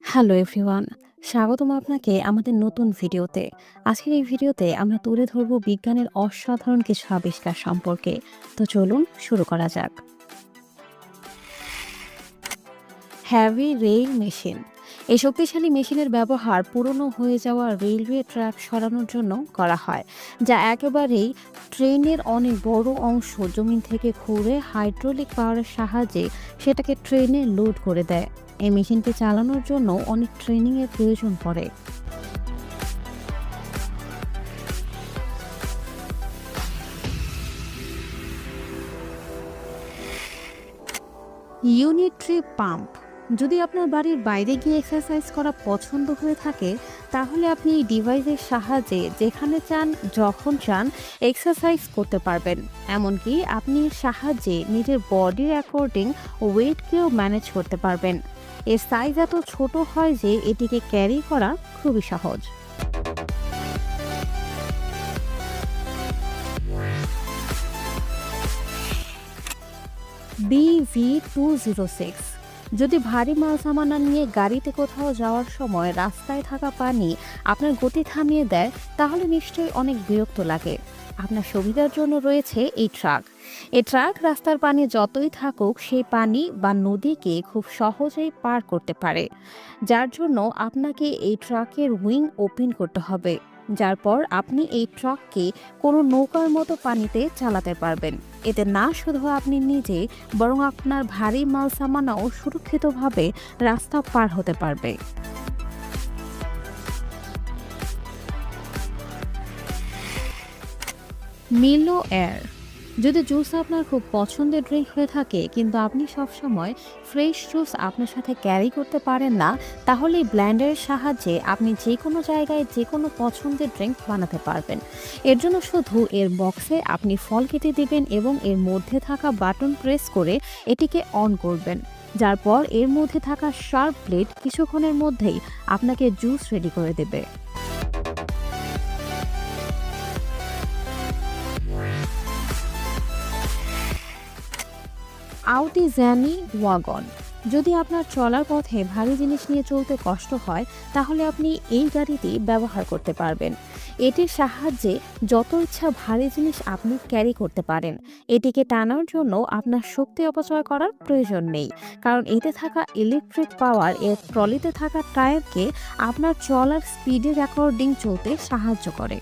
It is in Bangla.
হ্যালো এভরিওয়ান, স্বাগতম আপনাকে আমাদের নতুন ভিডিওতে। আজকের এই ভিডিওতে আমরা তুলে ধরব বিজ্ঞানের অসাধারণ কিছু আবিষ্কার সম্পর্কে। তো চলুন শুরু করা যাক। Heavy rail machine. এই শক্তিশালী মেশিনের ব্যবহার পুরনো হয়ে যাওয়া রেলওয়ে ট্র্যাক সরানোর জন্য করা হয়, যা একেবারেই ট্রেনের অনেক বড় অংশ জমিন থেকে খুঁড়ে হাইড্রোলিক পাওয়ারের সাহায্যে সেটাকে ট্রেনে লোড করে দেয়। এই মেশিনটি চালানোর জন্য অনেক ট্রেনিংয়ের প্রয়োজন পড়ে। Unitree pump. যদি আপনার বাড়ির বাইরে গিয়ে এক্সারসাইজ করা পছন্দ হয়ে থাকে, তাহলে আপনি এই ডিভাইসের সাহায্যে যেখানে চান যখন চান এক্সারসাইজ করতে পারবেন। এমনকি আপনি এর সাহায্যে নিজের বডির অ্যাকর্ডিং ওয়েটকেও ম্যানেজ করতে পারবেন। এর সাইজ এত ছোট হয় যে এটিকে ক্যারি করা খুবই সহজ। BV206। যদি ভারী মাল সামানা নিয়ে গাড়িতে কোথাও যাওয়ার সময় রাস্তায় থাকা পানি আপনার গতি থামিয়ে দেয়, তাহলে নিশ্চয়ই অনেক বিরক্ত লাগে। আপনার সুবিধার জন্য রয়েছে এই ট্রাক। এই ট্রাক রাস্তার পানি যতই থাকুক সেই পানি বা নদীকে খুব সহজেই পার করতে পারে, যার জন্য আপনাকে এই ট্রাকের উইং ওপেন করতে হবে। যার পর আপনি এই ট্রাককে কোনো নৌকার মতো পানিতে চালাতে পারবেন। এতে না শুধু আপনি নিজে, বরং আপনার ভারী মাল সামানাও সুরক্ষিতভাবে রাস্তা পার হতে পারবে। মিলো এয়ার। যদি জুস আপনার খুব পছন্দের ড্রিঙ্ক হয়ে থাকে, কিন্তু আপনি সবসময় ফ্রেশ জুস আপনার সাথে ক্যারি করতে পারেন না, তাহলে এই ব্লেন্ডারের সাহায্যে আপনি যে কোনো জায়গায় যে কোনো পছন্দের ড্রিঙ্ক বানাতে পারবেন। এর জন্য শুধু এর বক্সে আপনি ফল কেটে দিবেন এবং এর মধ্যে থাকা বাটন প্রেস করে এটিকে অন করবেন। যার পর এর মধ্যে থাকা শার্প ব্লেড কিছুক্ষণের মধ্যেই আপনাকে জুস রেডি করে দেবে। আউটি জ্যানি ওয়াগন। যদি আপনার চলার পথে ভারী জিনিস নিয়ে চলতে কষ্ট হয়, তাহলে আপনি এই গাড়িটি ব্যবহার করতে পারবেন। এটির সাহায্যে যত ইচ্ছা ভারী জিনিস আপনি ক্যারি করতে পারেন। এটিকে টানার জন্য আপনার শক্তি অপচয় করার প্রয়োজন নেই, কারণ এতে থাকা ইলেকট্রিক পাওয়ার এর ট্রলিতে থাকা টায়ারকে আপনার চলার স্পিডের অ্যাকর্ডিং চলতে সাহায্য করে।